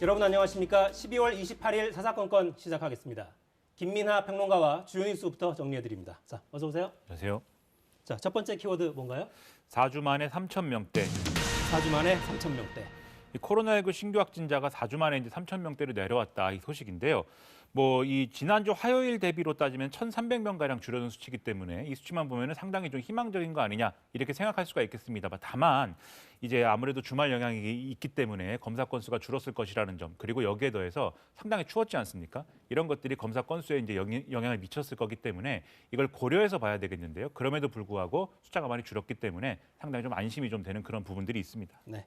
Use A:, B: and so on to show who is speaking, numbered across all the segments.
A: 여러분 안녕하십니까? 12월 28일 사사건건 시작하겠습니다. 김민하 평론가와 주요 뉴스부터 정리해드립니다. 자, 어서 오세요.
B: 안녕하세요.
A: 자, 첫 번째 키워드 뭔가요?
B: 4주 만에 3,000명대.
A: 4주 만에 3,000명대.
B: 이 코로나19 신규 확진자가 4주 만에 이제 3,000명대로 내려왔다 이 소식인데요. 이 지난주 화요일 대비로 따지면 1,300명 가량 줄어든 수치이기 때문에 이 수치만 보면은 상당히 좀 희망적인 거 아니냐 이렇게 생각할 수가 있겠습니다. 다만 이제 아무래도 주말 영향이 있기 때문에 검사 건수가 줄었을 것이라는 점, 그리고 여기에 더해서 상당히 추웠지 않습니까? 이런 것들이 검사 건수에 이제 영향을 미쳤을 거기 때문에 이걸 고려해서 봐야 되겠는데요. 그럼에도 불구하고 숫자가 많이 줄었기 때문에 상당히 좀 안심이 좀 되는 그런 부분들이 있습니다.
A: 네.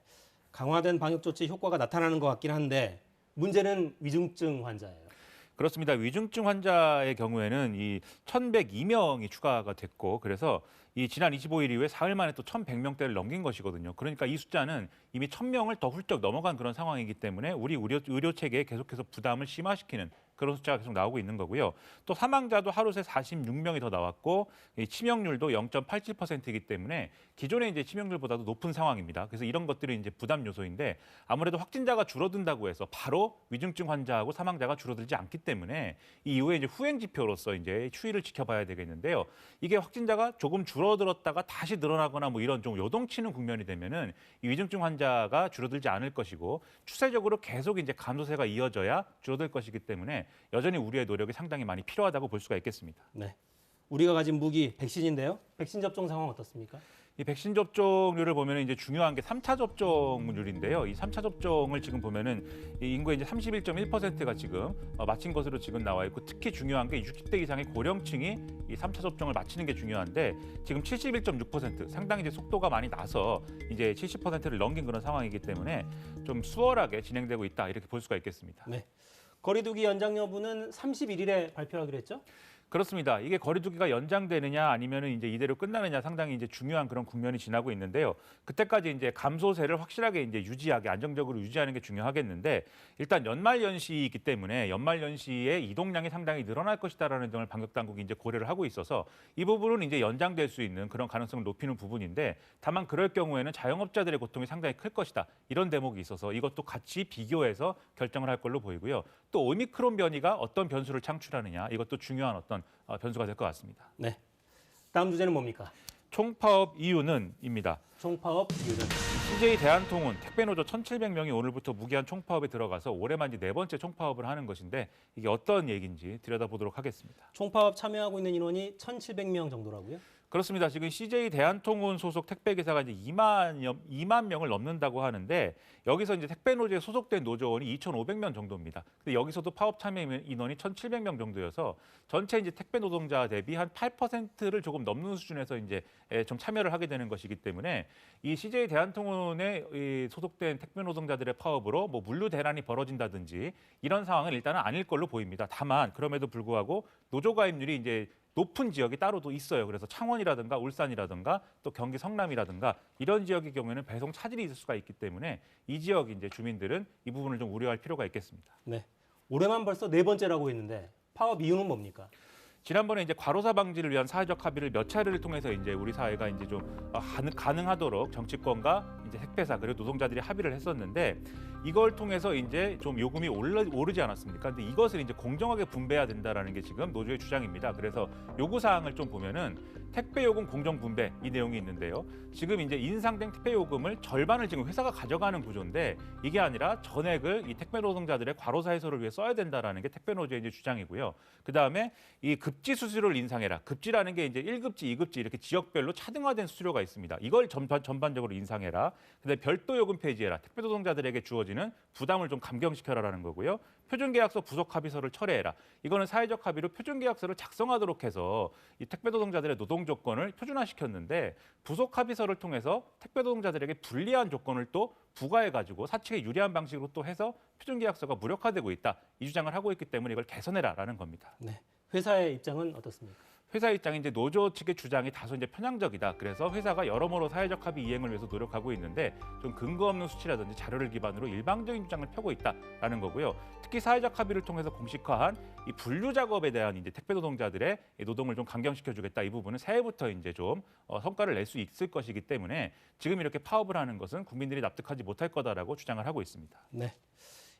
A: 강화된 방역 조치 효과가 나타나는 것 같긴 한데 문제는 위중증 환자예요.
B: 그렇습니다. 위중증 환자의 경우에는 이 1,102명이 추가가 됐고, 그래서 이 지난 25일 이후에 사흘 만에 또 1,100명대를 넘긴 것이거든요. 그러니까 이 숫자는 이미 1,000명을 더 훌쩍 넘어간 그런 상황이기 때문에 우리 의료 체계에 계속해서 부담을 심화시키는 그런 숫자가 계속 나오고 있는 거고요. 또 사망자도 하루 새 46명이 더 나왔고, 이 치명률도 0.87%이기 때문에 기존의 이제 치명률보다도 높은 상황입니다. 그래서 이런 것들이 이제 부담 요소인데, 아무래도 확진자가 줄어든다고 해서 바로 위중증 환자하고 사망자가 줄어들지 않기 때문에 이 이후에 이제 후행 지표로서 이제 추이를 지켜봐야 되겠는데요. 이게 확진자가 조금 줄어들었다가 다시 늘어나거나 뭐 이런 좀 요동치는 국면이 되면은 이 위중증 환자가 줄어들지 않을 것이고, 추세적으로 계속 이제 감소세가 이어져야 줄어들 것이기 때문에 여전히 우리의 노력이 상당히 많이 필요하다고 볼 수가 있겠습니다.
A: 네. 우리가 가진 무기 백신인데요. 백신 접종 상황 어떻습니까?
B: 이 백신 접종률을 보면 이제 중요한 게 3차 접종률인데요. 이 3차 접종을 지금 보면은 이 인구의 이제 31.1%가 지금 마친 것으로 지금 나와 있고, 특히 중요한 게 60대 이상의 고령층이 이 3차 접종을 마치는 게 중요한데, 지금 71.6% 상당히 이제 속도가 많이 나서 이제 70%를 넘긴 그런 상황이기 때문에 좀 수월하게 진행되고 있다 이렇게 볼 수가 있겠습니다.
A: 네. 거리두기 연장 여부는 31일에 발표하기로 했죠?
B: 그렇습니다. 이게 거리두기가 연장되느냐 아니면은 이제 이대로 끝나느냐 상당히 이제 중요한 그런 국면이 지나고 있는데요. 그때까지 이제 감소세를 확실하게 이제 유지하게 안정적으로 유지하는 게 중요하겠는데, 일단 연말 연시이기 때문에 연말 연시에 이동량이 상당히 늘어날 것이다라는 점을 방역 당국이 이제 고려를 하고 있어서 이 부분은 이제 연장될 수 있는 그런 가능성을 높이는 부분인데, 다만 그럴 경우에는 자영업자들의 고통이 상당히 클 것이다 이런 대목이 있어서 이것도 같이 비교해서 결정을 할 걸로 보이고요. 또 오미크론 변이가 어떤 변수를 창출하느냐 이것도 중요한 어떤 변수가 될 것 같습니다.
A: 네. 다음 주제는 뭡니까?
B: 총파업 이유는입니다.
A: 총파업 이유는
B: CJ 대한통운 택배노조 1,700명이 오늘부터 무기한 총파업에 들어가서 올해만 이제 네 번째 총파업을 하는 것인데, 이게 어떤 얘기인지 들여다보도록 하겠습니다.
A: 총파업 참여하고 있는 인원이 1,700명 정도라고요?
B: 그렇습니다. 지금 CJ 대한통운 소속 택배기사가 이제 2만 명을 넘는다고 하는데, 여기서 이제 택배노조에 소속된 노조원이 2,500명 정도입니다. 근데 여기서도 파업 참여 인원이 1,700명 정도여서 전체 이제 택배 노동자 대비 한 8%를 조금 넘는 수준에서 이제 좀 참여를 하게 되는 것이기 때문에, 이 CJ 대한통운에 소속된 택배 노동자들의 파업으로 뭐 물류 대란이 벌어진다든지 이런 상황은 일단은 아닐 걸로 보입니다. 다만 그럼에도 불구하고 노조 가입률이 이제 높은 지역이 따로도 있어요. 그래서 창원이라든가 울산이라든가 또 경기 성남이라든가 이런 지역의 경우에는 배송 차질이 있을 수가 있기 때문에 이 지역 이제 주민들은 이 부분을 좀 우려할 필요가 있겠습니다.
A: 네. 올해만 벌써 네 번째라고 했는데 파업 이유는 뭡니까?
B: 지난번에 이제 과로사 방지를 위한 사회적 합의를 몇 차례를 통해서 이제 우리 사회가 이제 좀 가능하도록 정치권과 이제 택배사 그리고 노동자들이 합의를 했었는데, 이걸 통해서 이제 좀 요금이 오르지 않았습니까? 근데 이것을 이제 공정하게 분배해야 된다라는 게 지금 노조의 주장입니다. 그래서 요구 사항을 좀 보면은 택배 요금 공정 분배 이 내용이 있는데요. 지금 이제 인상된 택배 요금을 절반을 지금 회사가 가져가는 구조인데, 이게 아니라 전액을 이 택배 노동자들의 과로사 해소를 위해 써야 된다라는 게 택배 노조의 이제 주장이고요. 그다음에 이 급지 수수료를 인상해라. 급지라는 게 이제 1급지, 2급지 이렇게 지역별로 차등화된 수수료가 있습니다. 이걸 전반적으로 인상해라. 그다음에 별도 요금 폐지해라. 택배 노동자들에게 주어지는 부담을 좀 감경시켜라라는 거고요. 표준계약서 부속 합의서를 철회해라. 이거는 사회적 합의로 표준계약서를 작성하도록 해서 이 택배 노동자들의 노동 조건을 표준화시켰는데, 부속 합의서를 통해서 택배 노동자들에게 불리한 조건을 또 부과해가지고 사측에 유리한 방식으로 또 해서 표준계약서가 무력화되고 있다. 이 주장을 하고 있기 때문에 이걸 개선해라라는 겁니다.
A: 네. 회사의 입장은 어떻습니까?
B: 회사 입장이 이제 노조 측의 주장이 다소 이제 편향적이다. 그래서 회사가 여러모로 사회적 합의 이행을 위해서 노력하고 있는데, 좀 근거 없는 수치라든지 자료를 기반으로 일방적인 주장을 펴고 있다라는 거고요. 특히 사회적 합의를 통해서 공식화한 이 분류 작업에 대한 이제 택배 노동자들의 노동을 좀 강경시켜주겠다. 이 부분은 새해부터 이제 좀 성과를 낼 수 있을 것이기 때문에 지금 이렇게 파업을 하는 것은 국민들이 납득하지 못할 거다라고 주장을 하고 있습니다.
A: 네.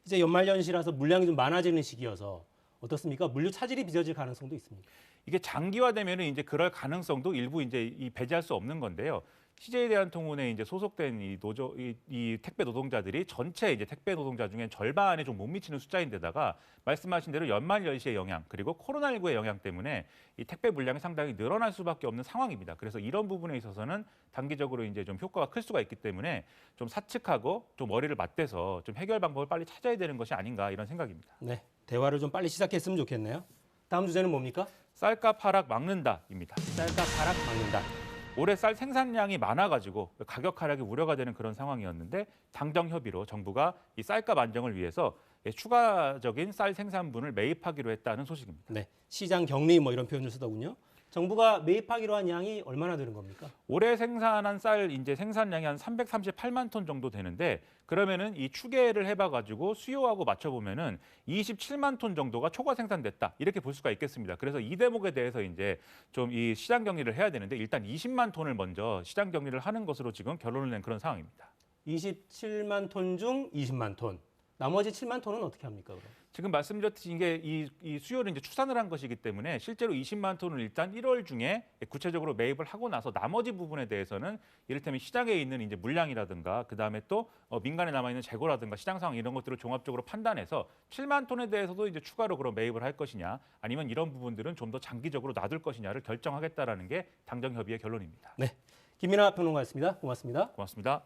A: 이제 연말연시라서 물량이 좀 많아지는 시기여서 어떻습니까? 물류 차질이 빚어질 가능성도 있습니까?
B: 이게 장기화되면은 이제 그럴 가능성도 일부 이제 배제할 수 없는 건데요. CJ대한통운에 이제 소속된 이 택배 노동자들이 전체 이제 택배 노동자 중에 절반에 좀 못 미치는 숫자인데다가 말씀하신 대로 연말 연시의 영향 그리고 코로나19의 영향 때문에 이 택배 물량이 상당히 늘어날 수밖에 없는 상황입니다. 그래서 이런 부분에 있어서는 단기적으로 이제 좀 효과가 클 수가 있기 때문에 좀 사측하고 좀 머리를 맞대서 좀 해결 방법을 빨리 찾아야 되는 것이 아닌가 이런 생각입니다.
A: 네, 대화를 좀 빨리 시작했으면 좋겠네요. 다음 주제는 뭡니까?
B: 쌀값 하락 막는다입니다.
A: 쌀값 하락 막는다.
B: 올해 쌀 생산량이 많아가지고 가격 하락이 우려가 되는 그런 상황이었는데 당정 협의로 정부가 이 쌀값 안정을 위해서 추가적인 쌀 생산분을 매입하기로 했다는 소식입니다.
A: 네, 시장 격리 뭐 이런 표현을 쓰더군요. 정부가 매입하기로 한 양이 얼마나 되는 겁니까?
B: 올해 생산한 쌀 이제 생산량이 한 338만 톤 정도 되는데 그러면은 이 추계를 해봐가지고 수요하고 맞춰보면은 27만 톤 정도가 초과 생산됐다 이렇게 볼 수가 있겠습니다. 그래서 이 대목에 대해서 이제 좀 이 시장 격리를 해야 되는데 일단 20만 톤을 먼저 시장 격리를 하는 것으로 지금 결론을 낸 그런 상황입니다.
A: 27만 톤 중 20만 톤. 나머지 7만 톤은 어떻게 합니까, 그럼?
B: 지금 말씀드렸듯이 이게 이 수요를 이제 추산을 한 것이기 때문에 실제로 20만 톤을 일단 1월 중에 구체적으로 매입을 하고 나서 나머지 부분에 대해서는 이를테면 시장에 있는 이제 물량이라든가 그다음에 또 민간에 남아 있는 재고라든가 시장 상황 이런 것들을 종합적으로 판단해서 7만 톤에 대해서도 이제 추가로 그럼 매입을 할 것이냐 아니면 이런 부분들은 좀 더 장기적으로 놔둘 것이냐를 결정하겠다라는 게 당정 협의의 결론입니다.
A: 네, 김민하 평론가였습니다. 고맙습니다.
B: 고맙습니다.